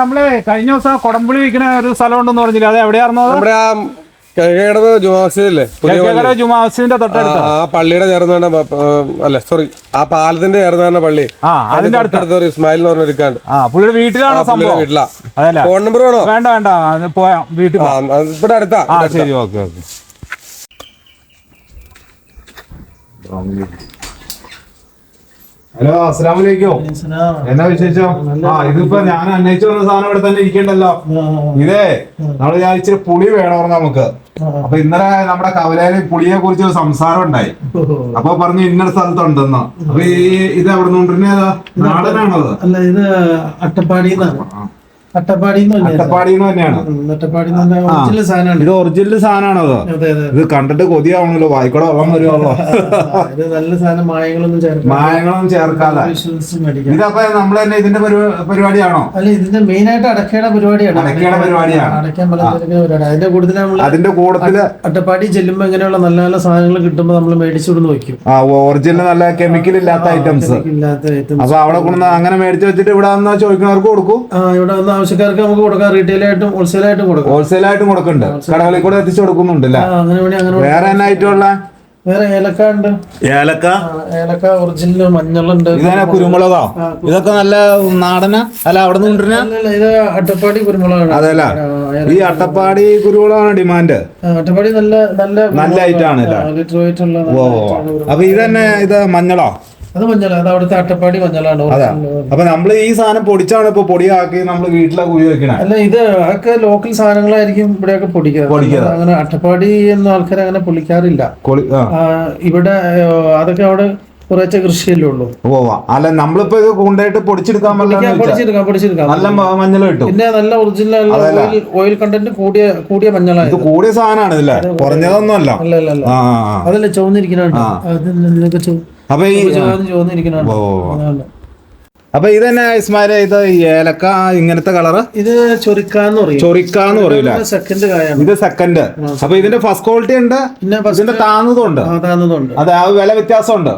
നമ്മള് കഴിഞ്ഞ ദിവസം കൊടംപുളി വിൽക്കുന്ന ഒരു സ്ഥലം ഉണ്ടെന്ന് പറഞ്ഞില്ല, അത് എവിടെയായിരുന്നു? നമ്മുടെ ആ ജുമാമസ്ജിദിന്റെ തൊട്ടടുത്ത് ആ പള്ളിയുടെ ചേർന്ന അല്ല സോറി ആ പാലത്തിന്റെ ചേർന്ന പള്ളി അതിന്റെ അടുത്തടുത്ത് ഒരു ഇസ്മായിൽ എന്ന് പറഞ്ഞിരിക്കാണ്ട് പുള്ളിയുടെ വീട്ടിലാണോ സംഭവം? വീട്ടിലാ. അതല്ല, ഫോൺ നമ്പർ വേണോ? വേണ്ട വേണ്ട, പോയാ വീട്ടിൽ ഇവിടെ അടുത്താ. ശരി, ഓക്കെ ഓക്കെ. ഹലോ, അസ്സലാമു അലൈക്കും. എന്നാ വിശേഷം? ഇതിപ്പോ ഞാൻ അന്വേഷിച്ചു വന്ന സാധനം ഇവിടെ തന്നെ ഇരിക്കണ്ടല്ലോ. ഇതേ നമ്മള് ഞാൻ ഇച്ചിരി പുളി വേണമായിരുന്നു നമുക്ക്. അപ്പൊ ഇന്നലെ നമ്മുടെ കവലയില് പുളിയെ കുറിച്ച് സംസാരം ഉണ്ടായി. അപ്പൊ പറഞ്ഞു ഇന്നൊരു സ്ഥലത്തുണ്ടെന്ന്. അപ്പൊ ഇത് എവിടെ നിന്നിരുന്നേതാ? നാടനാണോ? അല്ല, ഇത് അട്ടപ്പാടിന്നാണ്. തന്നെയാണ്. ഇത് ഒറിജിനൽ സാധനമാണോ? ഇത് കണ്ടിട്ട് കൊതിയാവണല്ലോ, വായിക്കൂടെ വെള്ളം വരുമല്ലോ. നല്ല സാധനം, മായങ്ങളൊന്നും ചേർക്കാതെ. ഇതപ്പൊ നമ്മൾ തന്നെ ഇതിന്റെ പരിപാടിയാണോ? അല്ല, ഇതിന്റെ മെയിൻ ആയിട്ട് അടക്കയുടെ പരിപാടിയാണ്. അടയ്ക്കാൻ അതിന്റെ കൂടുതൽ അതിന്റെ കൂട്ടത്തില് അട്ടപ്പാടി ചെല്ലുമ്പോ ഇങ്ങനെയുള്ള നല്ല നല്ല സാധനങ്ങൾ കിട്ടുമ്പോ നമ്മൾ മേടിച്ചുകൊണ്ട് വയ്ക്കും. ഒറിജിനൽ നല്ല കെമിക്കൽ ഇല്ലാത്ത ഐറ്റംസ്. അപ്പൊ അവിടെ കൊണ്ടുവന്ന് അങ്ങനെ മേടിച്ചു വെച്ചിട്ട് ഇവിടെ വന്നാ ചോദിക്കുന്നവർക്ക് കൊടുക്കും. ഇവിടെ വന്ന ആവശ്യക്കാർക്ക് നമുക്ക് കൊടുക്കാം. റീറ്റെയിലായിട്ടും ഹോൾസെയിലായിട്ടും കൊടുക്കും. ഹോൾസെയിലായിട്ടും കൊടുക്കുന്നുണ്ട്, കടകളിൽ കൂടെ എത്തിച്ചു കൊടുക്കുന്നുണ്ട്. വേറെ എന്നാ ഐറ്റം ഉള്ള? വേറെ ഏലക്ക ഉണ്ട്. ഏലക്ക ഒറിജിനൽ, മഞ്ഞളുണ്ട്. ഇതാണ് കുരുമുളകോ? ഇതൊക്കെ നല്ല നാടന അല്ല അവിടെ നിന്ന്? ഇത് അട്ടപ്പാടി കുരുമുളകാണ്. അതല്ല, ഈ അട്ടപ്പാടി കുരുമുളകാണ് ഡിമാൻഡ്. അട്ടപ്പാടി നല്ല ഐറ്റം ആണ്. അപ്പൊ ഇതന്നെ, ഇത് മഞ്ഞളോ? അത് മഞ്ഞള, അത് അവിടുത്തെ അട്ടപ്പാടി മഞ്ഞളാണ്. അപ്പൊ നമ്മള് ഈ സാധനം പൊടിച്ചാണ് ഇപ്പൊ പൊടിയാക്കി നമ്മള് വീട്ടിലൊക്കെ ഉപയോഗിക്കണേ. അല്ല, ഇത് ഒക്കെ ലോക്കൽ സാധനങ്ങളായിരിക്കും ഇവിടെയൊക്കെ പൊടിക്കുക. അങ്ങനെ അട്ടപ്പാടി എന്ന ആൾക്കാർ അങ്ങനെ പൊളിക്കാറില്ല ഇവിടെ. അതൊക്കെ അവിടെ കുറച്ച് കൃഷിയല്ലേ ഉള്ളൂ. അല്ല, നമ്മളിപ്പോ ഇത് കൊണ്ടായിട്ട് പൊടിച്ചെടുക്കാൻ നല്ല മഞ്ഞൾ കിട്ടും. പിന്നെ നല്ല ഒറിജിനൽ ഓയിൽ കണ്ടന്റ് കൂടിയ മഞ്ഞളാണ്. ഇത് കൂടിയ സാധനമാണ് ഇതില്ലേ, കുറഞ്ഞതൊന്നും അല്ല. അതല്ലേ ചോന്നിരിക്കുന്നുണ്ട്. അപ്പൊ ഈ അപ്പൊ ഇതന്നെ ഇസ്മായിലെ, ഇത് ഏലക്ക ഇങ്ങനത്തെ കളറ്? ഇത് ചൊറിക്കാന്ന് പറയൂല. സെക്കൻഡ് കായാണ് ഇത് സെക്കൻഡ്. അപ്പൊ ഇതിന്റെ ഫസ്റ്റ് ക്വാളിറ്റി ഉണ്ട്, പിന്നെ ഇതിന്റെ താന്നതുണ്ട്. അതെ, ആ വില വ്യത്യാസമുണ്ട്.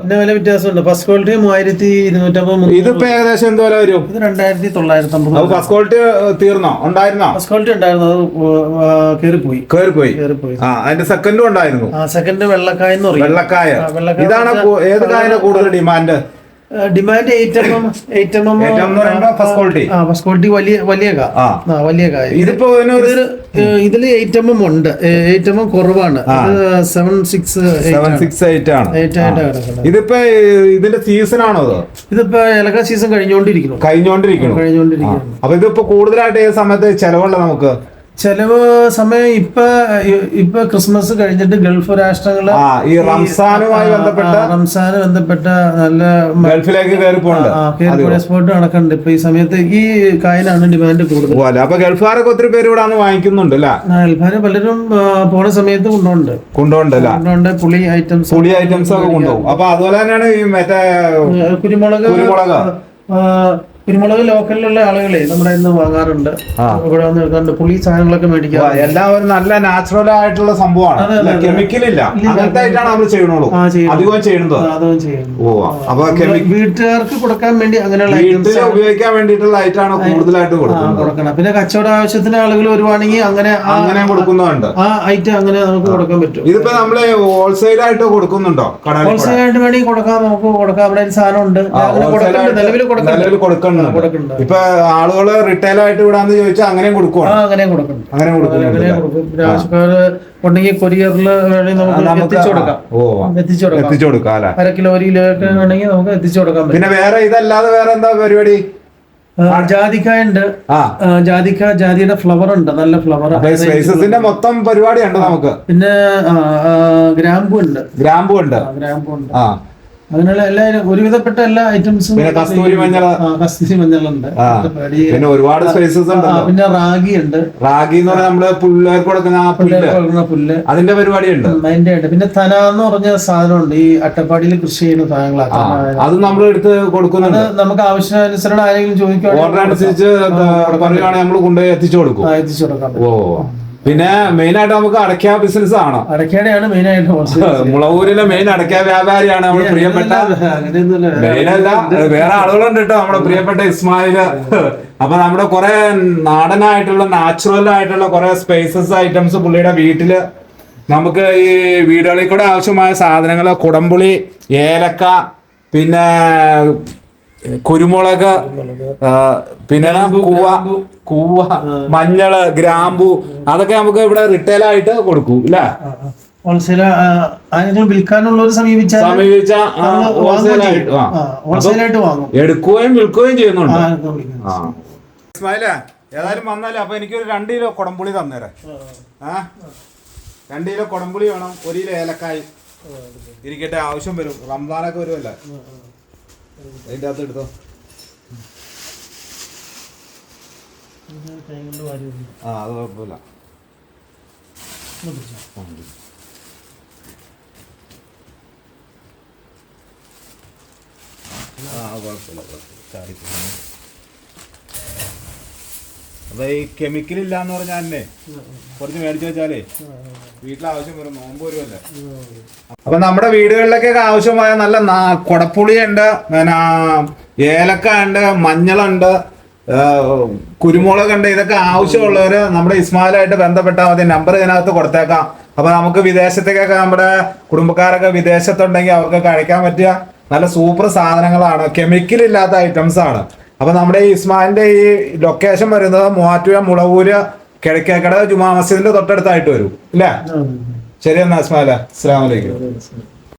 First quality 3250. ഇതിപ്പോ ഏകദേശം എന്ത് വില വരും? ഇത് 2950. ഫസ്റ്റ് ക്വാളിറ്റി തീർന്നോ? ഉണ്ടായിരുന്നോ? ഫസ്റ്റ് ക്വാളിറ്റി ഉണ്ടായിരുന്നു, അത് കേറിപ്പോയി. അതിന്റെ സെക്കൻഡും ഉണ്ടായിരുന്നു. സെക്കൻഡ് വെള്ളക്കായെന്ന് പറയും. വെള്ളക്കായ. ഇതാണ് ഏത് കായന്റെ കൂടുതൽ ഡിമാൻഡ്? 8mm ഫസ്റ്റ് ക്വാളിറ്റി വലിയ കായ. ഇതിപ്പോ ഇതില് 8mm ഉണ്ട്. 8mm കുറവാണ്. 768 ആണ്. ഇതിപ്പോ ഇതിന്റെ സീസൺ ആണോ? ഇതിപ്പോ ഏലക്ക സീസൺ കഴിഞ്ഞോണ്ടിരിക്കുന്നു. അപ്പൊ ഇതിപ്പോ കൂടുതലായിട്ട് ഏത് സമയത്ത് ചെലവുള്ള നമുക്ക്? ചെലവ് സമയം ഇപ്പൊ ക്രിസ്മസ് കഴിഞ്ഞിട്ട് ഗൾഫ് രാഷ്ട്രങ്ങള് ഈ റംസാനുമായി ബന്ധപ്പെട്ട നല്ല ഗൾഫിലേക്ക് എക്സ്പോർട്ട് നടക്കുന്നുണ്ട്. ഇപ്പൊ ഈ സമയത്ത് ഈ കായലാണ് ഡിമാൻഡ് കൂടുതൽ. അപ്പൊ ഗൾഫുകാരൊക്കെ ഒത്തിരി പേര് ഇവിടെ വങ്ങിക്കുന്നുണ്ട്. ഗൾഫാര് പലരും പോണ സമയത്ത് കൊണ്ടുപോകുന്നുണ്ട്. പുളി ഐറ്റംസ് ഒക്കെ കൊണ്ടുപോകും. അപ്പൊ അതുപോലെ തന്നെയാണ് ഈ മറ്റേ കുരുമുളക് ലോക്കലിലുള്ള ആളുകളെ നമ്മുടെ ഇന്ന് വാങ്ങാറുണ്ട്. ഇവിടെ വന്ന് എടുക്കാറുണ്ട്. പുളി സാധനങ്ങളൊക്കെ മേടിക്കാം. എല്ലാവരും നല്ല നാച്ചുറൽ ആയിട്ടുള്ള സംഭവമാണ്, കെമിക്കൽ ഇല്ല. അങ്ങനത്തെ ആയിട്ടാണ് നമ്മൾ ചെയ്യണുള്ളൂ, അധികം ചെയ്യുന്നത്. വീട്ടുകാർക്ക് കൊടുക്കാൻ വേണ്ടി അങ്ങനെയുള്ള ഉപയോഗിക്കാൻ വേണ്ടിയിട്ടുള്ള ഐറ്റാണ് കൂടുതലായിട്ട് കൊടുക്കണം. പിന്നെ കച്ചവട ആവശ്യത്തിന് ആളുകൾ വരുവാണെങ്കിൽ അങ്ങനെ കൊടുക്കുന്നുണ്ട്. ആ ഐറ്റം അങ്ങനെ നമുക്ക് കൊടുക്കാൻ പറ്റും. ഇതിപ്പോ നമ്മള് ഹോൾസെയിൽ ആയിട്ട് കൊടുക്കുന്നുണ്ടോ? ഹോൾസെയിൽ ആയിട്ട് വേണമെങ്കിൽ കൊടുക്കാം, നമുക്ക് കൊടുക്കാം. അവിടെ ഒരു സാധനം ഉണ്ട്, നിലവിൽ കൊടുക്കണം. ഇപ്പൊ ആളുകള് റിട്ടൈൽ ആയിട്ട് വിടാന്ന് ചോദിച്ചാൽ അങ്ങനെയും കൊടുക്കുവാണ്. അങ്ങനെ കൊടുക്കും. ആവശ്യക്കാര് ഉണ്ടെങ്കിൽ കൊറിയറിൽ നമുക്ക് എത്തിച്ചു കൊടുക്കാം. 1 കിലോ 1 കിലോ ഒക്കെ വേണമെങ്കിൽ നമുക്ക് എത്തിച്ചു കൊടുക്കാം. പിന്നെ വേറെ ഇതല്ലാതെ വേറെ എന്താ പരിപാടി? ജാതിക്കായ ഉണ്ട്. ജാതിയുടെ ഫ്ലവർ ഉണ്ട്, നല്ല ഫ്ലവർ. മൊത്തം പരിപാടി ഉണ്ട് നമുക്ക്. പിന്നെ ഗ്രാമ്പു ഉണ്ട്. അങ്ങനെയുള്ള ഒരുവിധപ്പെട്ട എല്ലാ ഐറ്റംസും. കസ്തൂരി മഞ്ഞളുണ്ട്. പിന്നെ ഒരുപാട് സ്പൈസസ് ഉണ്ട്. പിന്നെ റാഗി ഉണ്ട്. റാഗി എന്ന് പറഞ്ഞാൽ നമ്മള് പിള്ളേർക്ക് കൊടുക്കുന്ന പുല്ല്, അതിന്റെ പരിപാടി ഉണ്ട്. അതിന്റെ ഉണ്ട്. പിന്നെ തന എന്ന് പറഞ്ഞ സാധനമുണ്ട്. ഈ അട്ടപ്പാടിയിൽ കൃഷി ചെയ്യുന്ന സാധനങ്ങളാണ്. അത് നമ്മൾ എടുത്ത് കൊടുക്കുന്നുണ്ട്. നമുക്ക് ആവശ്യാനുസരണം ആരെങ്കിലും ചോദിക്കുകയാണെങ്കിൽ ഓർഡർ അനുസരിച്ച് പറയുകയാണെങ്കിൽ നമ്മൾ കൊണ്ടുപോയി എത്തിച്ചു കൊടുക്കും. എത്തിച്ചു കൊടുക്കാം. പിന്നെ മെയിൻ ആയിട്ട് നമുക്ക് അടയ്ക്ക ബിസിനസ് ആണ്. അടയ്ക്കാടെയാണ് മെയിൻ ആയിട്ട് മുളവൂരിലെ മെയിൻ അടയ്ക്ക വ്യാപാരിയാണ് നമ്മുടെ പ്രിയപ്പെട്ട. മെയിനല്ല, വേറെ ആളുകളുണ്ട് കേട്ടോ, നമ്മുടെ പ്രിയപ്പെട്ട ഇസ്മായില്. അപ്പൊ നമ്മുടെ കുറെ നാടനായിട്ടുള്ള നാച്ചുറൽ ആയിട്ടുള്ള കുറെ സ്പൈസസ് ഐറ്റംസ് പുള്ളിയുടെ വീട്ടില് നമുക്ക് ഈ വീടുകളിൽ കൂടെ ആവശ്യമായ സാധനങ്ങൾ, കുടംപുളി, ഏലക്ക, പിന്നെ കുരുമുളക്, പിന്നെ കൂവ, മഞ്ഞള്, ഗ്രാമ്പു, അതൊക്കെ നമുക്ക് ഇവിടെ റിറ്റെയിൽ ആയിട്ട് കൊടുക്കൂ ഇല്ല. ഹോൾസെയിൽ വിൽക്കാനുള്ളവർ സമീപിച്ച ഹോൾസെയിലായിട്ട് വാങ്ങും, എടുക്കുകയും വിൽക്കുകയും ചെയ്യുന്നുണ്ട്. ഇസ്മായിലേ, ഏതായാലും വന്നാലേ അപ്പൊ എനിക്കൊരു 2 കിലോ കുടംപുളി തന്നേരെ. 2 കിലോ കുടംപുളി വേണം, 1 കിലോ ഏലക്കായി ഇരിക്കട്ടെ, ആവശ്യം വരും, റംസാനൊക്കെ വരുമല്ലേ. അതിൻ്റെ അകത്ത് എടുത്തോ. അത് കുഴപ്പമില്ല. അപ്പൊ ഈ കെമിക്കൽ ഇല്ലാന്ന് പറഞ്ഞാൽ തന്നെ കുറച്ച് മേടിച്ചു വെച്ചാലേ വീട്ടിൽ ആവശ്യം വരും, നോമ്പ് വരുമല്ലേ. അപ്പൊ നമ്മുടെ വീടുകളിലൊക്കെ ആവശ്യമായ നല്ല കുടപ്പുളിയുണ്ട്, പിന്നെ ഏലക്ക ഉണ്ട്, മഞ്ഞളുണ്ട്, കുരുമുളകുണ്ട്. ഇതൊക്കെ ആവശ്യമുള്ളവര് നമ്മുടെ ഇസ്മായിലായിട്ട് ബന്ധപ്പെട്ടാൽ മതി. നമ്പർ ഇതിനകത്ത് കൊടുത്തേക്കാം. അപ്പൊ നമുക്ക് വിദേശത്തേക്കൊക്കെ നമ്മുടെ കുടുംബക്കാരൊക്കെ വിദേശത്തുണ്ടെങ്കിൽ അവർക്ക് കഴിക്കാൻ പറ്റിയ നല്ല സൂപ്പർ സാധനങ്ങളാണ്, കെമിക്കൽ ഇല്ലാത്ത ഐറ്റംസ് ആണ്. അപ്പൊ നമ്മുടെ ഈ ഇസ്മായിലിന്റെ ഈ ലൊക്കേഷൻ വരുന്നത് മൂവാറ്റുപുഴ മുളവൂര് കിഴക്കേക്കട ജുമാ മസ്ജിദിന്റെ തൊട്ടടുത്തായിട്ട് വരും ഇല്ലേ. ശരി എന്നാ ഇസ്മായില, അസ്സലാമു അലൈക്കും.